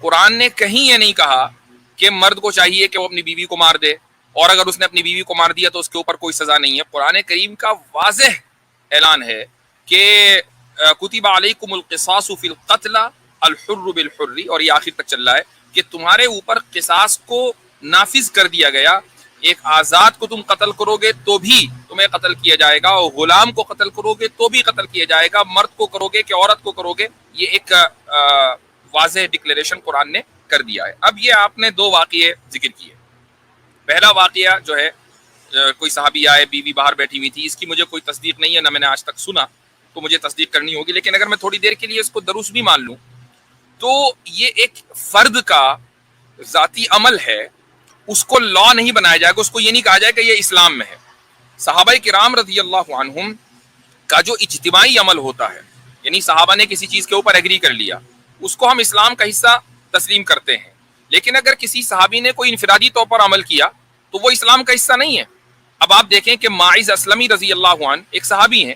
قرآن نے کہیں یہ نہیں کہا کہ مرد کو چاہیے کہ وہ اپنی بیوی کو مار دے، اور اگر اس نے اپنی بیوی کو مار دیا تو اس کے اوپر کوئی سزا نہیں ہے۔ قرآن کریم کا واضح اعلان ہے کہ کتب علیکم القصاص فی القتل الحر بالحر، اور یہ آخر تک چل رہا ہے کہ تمہارے اوپر قصاص کو نافذ کر دیا گیا، ایک آزاد کو تم قتل کرو گے تو بھی تمہیں قتل کیا جائے گا، اور غلام کو قتل کرو گے تو بھی قتل کیا جائے گا، مرد کو کرو گے کہ عورت کو کرو گے، یہ ایک واضح ڈکلیریشن قرآن نے کر دیا ہے۔ اب یہ آپ نے دو واقعے ذکر کیے۔ پہلا واقعہ جو ہے کوئی صحابی آئے، بیوی باہر بیٹھی ہوئی تھی، اس کی مجھے کوئی تصدیق نہیں ہے، نہ میں نے آج تک سنا، تو مجھے تصدیق کرنی ہوگی، لیکن اگر میں تھوڑی دیر کے لیے اس کو دروس بھی مان لوں تو یہ ایک فرد کا ذاتی عمل ہے، اس کو لا نہیں بنایا جائے گا، اس کو یہ نہیں کہا جائے کہ یہ اسلام میں ہے۔ صحابہ کرام رضی اللہ عنہم کا جو اجتماعی عمل ہوتا ہے، یعنی صحابہ نے کسی چیز کے اوپر ایگری کر لیا، اس کو ہم اسلام کا حصہ تسلیم کرتے ہیں، لیکن اگر کسی صحابی نے کوئی انفرادی طور پر عمل کیا تو وہ اسلام کا حصہ نہیں ہے۔ اب آپ دیکھیں کہ ماعز اسلمی رضی اللہ عنہ ایک صحابی ہیں،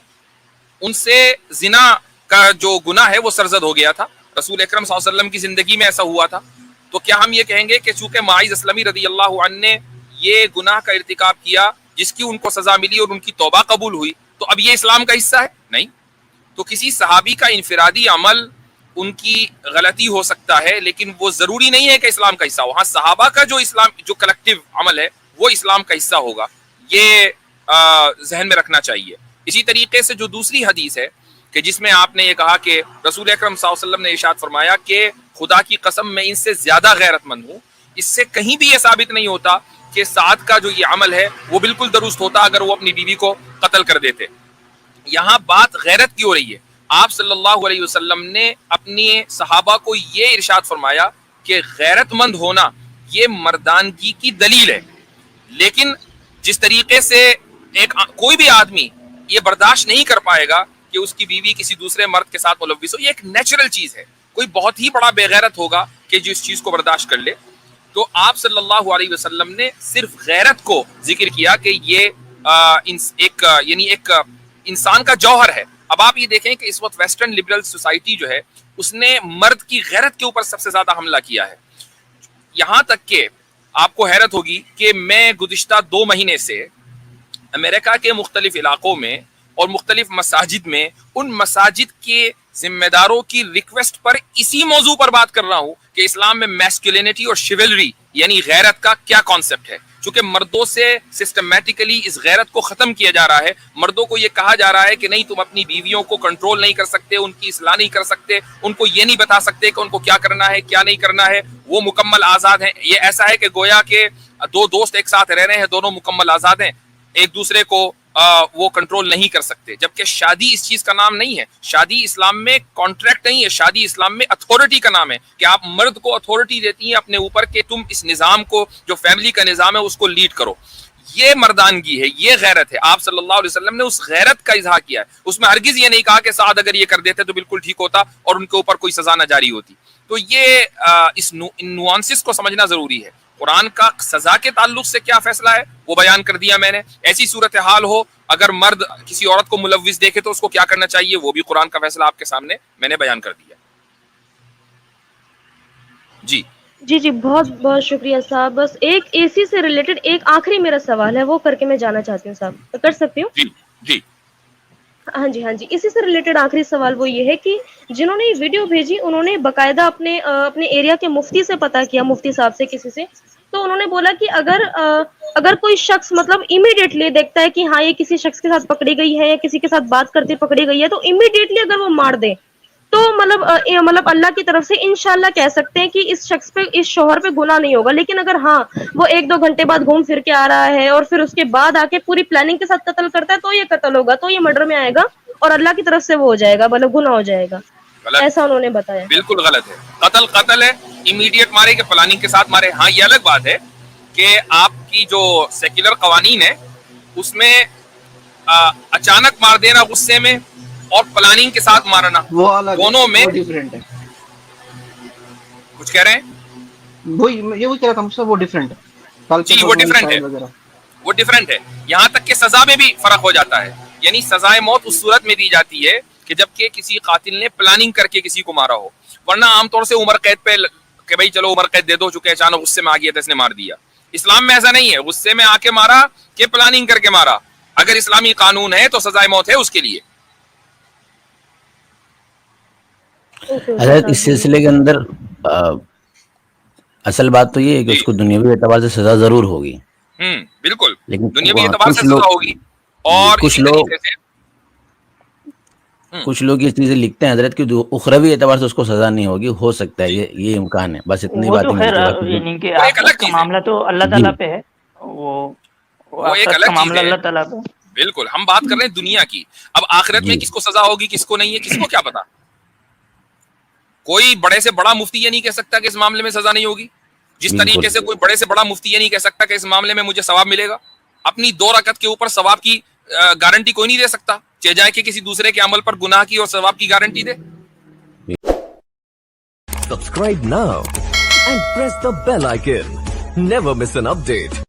ان سے زنا کا جو گناہ ہے وہ سرزد ہو گیا تھا، رسول اکرم صلی اللہ علیہ وسلم کی زندگی میں ایسا ہوا تھا، تو کیا ہم یہ کہیں گے کہ چونکہ ماعز اسلمی رضی اللہ عنہ نے یہ گناہ کا ارتکاب کیا جس کی ان کو سزا ملی اور ان کی توبہ قبول ہوئی تو اب یہ اسلام کا حصہ ہے؟ نہیں۔ تو کسی صحابی کا انفرادی عمل ان کی غلطی ہو سکتا ہے، لیکن وہ ضروری نہیں ہے کہ اسلام کا حصہ ہو۔ ہاں، صحابہ کا جو کلیکٹیو عمل ہے وہ اسلام کا حصہ ہوگا، یہ ذہن میں رکھنا چاہیے۔ اسی طریقے سے جو دوسری حدیث ہے کہ جس میں آپ نے یہ کہا کہ رسول اکرم صلی اللہ علیہ وسلم نے ارشاد فرمایا کہ خدا کی قسم میں ان سے زیادہ غیرت مند ہوں، اس سے کہیں بھی یہ ثابت نہیں ہوتا کہ سعد کا جو یہ عمل ہے وہ بالکل درست ہوتا اگر وہ اپنی بیوی کو قتل کر دیتے۔ یہاں بات غیرت کی ہو رہی ہے۔ آپ صلی اللہ علیہ وسلم نے اپنی صحابہ کو یہ ارشاد فرمایا کہ غیرت مند ہونا یہ مردانگی کی دلیل ہے، لیکن جس طریقے سے کوئی بھی آدمی یہ برداشت نہیں کر پائے گا کہ اس کی بیوی کسی دوسرے مرد کے ساتھ ملوث ہو، یہ ایک نیچرل چیز ہے، کوئی بہت ہی بڑا بے غیرت ہوگا کہ جو اس چیز کو برداشت کر لے۔ تو آپ صلی اللہ علیہ وسلم نے صرف غیرت کو ذکر کیا کہ یہ ایک انسان کا جوہر ہے۔ اب آپ یہ دیکھیں کہ اس وقت ویسٹرن لبرل سوسائٹی جو ہے اس نے مرد کی غیرت کے اوپر سب سے زیادہ حملہ کیا ہے، یہاں تک کہ آپ کو حیرت ہوگی کہ میں گزشتہ 2 مہینے سے امریکہ کے مختلف علاقوں میں اور مختلف مساجد میں ان مساجد کے ذمہ داروں کی ریکویسٹ پر اسی موضوع پر بات کر رہا ہوں کہ اسلام میں میسکولینٹی اور شیولری یعنی غیرت کا کیا کانسیپٹ ہے، چونکہ مردوں سے سسٹمیٹیکلی اس غیرت کو ختم کیا جا رہا ہے۔ مردوں کو یہ کہا جا رہا ہے کہ نہیں، تم اپنی بیویوں کو کنٹرول نہیں کر سکتے، ان کی اصلاح نہیں کر سکتے، ان کو یہ نہیں بتا سکتے کہ ان کو کیا کرنا ہے کیا نہیں کرنا ہے، وہ مکمل آزاد ہیں۔ یہ ایسا ہے کہ گویا کہ 2 دوست ایک ساتھ رہ رہے ہیں، دونوں مکمل آزاد ہیں، ایک دوسرے کو وہ کنٹرول نہیں کر سکتے، جبکہ شادی اس چیز کا نام نہیں ہے۔ شادی اسلام میں کانٹریکٹ نہیں ہے، شادی اسلام میں اتھارٹی کا نام ہے کہ آپ مرد کو اتھارٹی دیتی ہیں اپنے اوپر کہ تم اس نظام کو، جو فیملی کا نظام ہے، اس کو لیڈ کرو۔ یہ مردانگی ہے، یہ غیرت ہے۔ آپ صلی اللہ علیہ وسلم نے اس غیرت کا اظہار کیا ہے، اس میں ہرگز یہ نہیں کہا کہ سعد اگر یہ کر دیتے تو بالکل ٹھیک ہوتا اور ان کے اوپر کوئی سزا نہ جاری ہوتی۔ تو یہ اس نوانسز کو سمجھنا ضروری ہے۔ قرآن کا سزا کے تعلق سے کیا فیصلہ ہے وہ بیان کر دیا میں نے۔ ایسی صورتحال ہو اگر مرد کسی عورت کو ملوث دیکھے تو اس کو کیا کرنا چاہیے، وہ بھی قرآن کا فیصلہ آپ کے سامنے میں نے بیان کر دیا۔ جی جی بہت بہت شکریہ صاحب۔ بس ایک اسی سے ریلیٹڈ ایک آخری میرا سوال ہے، وہ کر کے میں جانا چاہتی ہوں صاحب، کر سکتی ہوں؟ جی ہاں جی، اسی سے ریلیٹڈ آخری سوال وہ یہ ہے کہ جنہوں نے یہ ویڈیو بھیجی انہوں نے باقاعدہ اپنے ایریا کے مفتی سے پتہ کیا، مفتی صاحب سے، کسی سے، تو انہوں نے بولا کہ اگر کوئی شخص مطلب امیڈیٹلی دیکھتا ہے کہ ہاں یہ کسی شخص کے ساتھ پکڑی گئی ہے یا کسی کے ساتھ بات کرتے پکڑی گئی ہے تو امیڈیٹلی اگر وہ مار دے تو مطلب اللہ کی طرف سے انشاءاللہ کہہ سکتے ہیں کہ اس شخص پہ، اس شوہر پہ گناہ نہیں ہوگا۔ لیکن اگر ہاں وہ 1-2 گھنٹے بعد گھوم پھر کے آ رہا ہے اور پھر اس کے بعد آ کے پوری پلاننگ کے ساتھ قتل کرتا ہے تو یہ قتل ہوگا، تو یہ مرڈر میں آئے گا اور اللہ کی طرف سے وہ ہو جائے گا، مطلب گناہ ہو جائے گا، ایسا انہوں نے بتایا۔ بالکل غلط ہے، قتل ہے، امیڈیٹ مارے کہ پلاننگ کے ساتھ مارے۔ ہاں، یہ الگ بات ہے کہ آپ کی جو سیکولر قوانین ہے اس میں اچانک مار دینا غصے میں اور پلاننگ کے ساتھ مارنا، دونوں میں ڈیفرنٹ ہے۔ کچھ کہہ رہے ہیں؟ وہی کہہ رہا تھا مجھ سے، وہ ڈیفرنٹ ہے۔ جی، وہ ڈیفرنٹ ہے، یہاں تک کہ سزا میں بھی فرق ہو جاتا ہے۔ یعنی سزائے موت اس صورت میں دی جاتی ہے کہ جب کہ کسی قاتل نے پلاننگ کر کے کسی کو مارا ہو، ورنہ عام طور سے عمر قید پہ کہ بھائی چلو عمر قید دے دو, چونکہ اچانک غصے میں آ گیا تھا اس نے مار دیا. اسلام میں ایسا نہیں ہے, غصے میں آ کے مارا کہ پلاننگ کر کے مارا. اگر اسلامی قانون ہے تو سزائے موت ہے اس کے لیے. حضرت اس سلسلے کے اندر اصل بات تو یہ ہے کہ اس کو دنیاوی اعتبار سے سزا ضرور ہوگی, بالکل لیکن دنیاوی اعتبار سے سزا ہوگی. اور کچھ اسی لوگ طریقے سے کچھ لوگ یہ چیزیں لکھتے ہیں حضرت کہ اخروی اعتبار سے اس کو سزا نہیں ہوگی, ہو سکتا ہے یہ امکان ہے. بس اتنی وہ بات تو ہی خیر ملتی ہے. یعنی کہ وہ ایک الگ آخرت کا چیز ہے. معاملہ تو اللہ تعالیٰ پہ ہے, وہ وہ ایک آخرت الگ کا چیز معاملہ ہے. اللہ تعالیٰ پہ. بالکل ہم بات کر رہے ہیں دنیا کی. اب آخرت میں جی. کس کو سزا ہوگی کس کو نہیں ہے کس کو کیا پتا. کوئی بڑے سے بڑا مفتی یہ نہیں کہہ سکتا کہ اس معاملے میں سزا نہیں ہوگی, جس بالکل. طریقے سے کوئی بڑے سے بڑا مفتی یہ نہیں کہہ سکتا کہ اس معاملے میں مجھے ثواب ملے گا. اپنی 2 رکعت کے اوپر ثواب کی گارنٹی کوئی نہیں دے سکتا, چاہے جائے کہ کسی دوسرے کے عمل پر گناہ کی اور ثواب کی guarantee they. Subscribe now and press the bell icon. Never miss an update.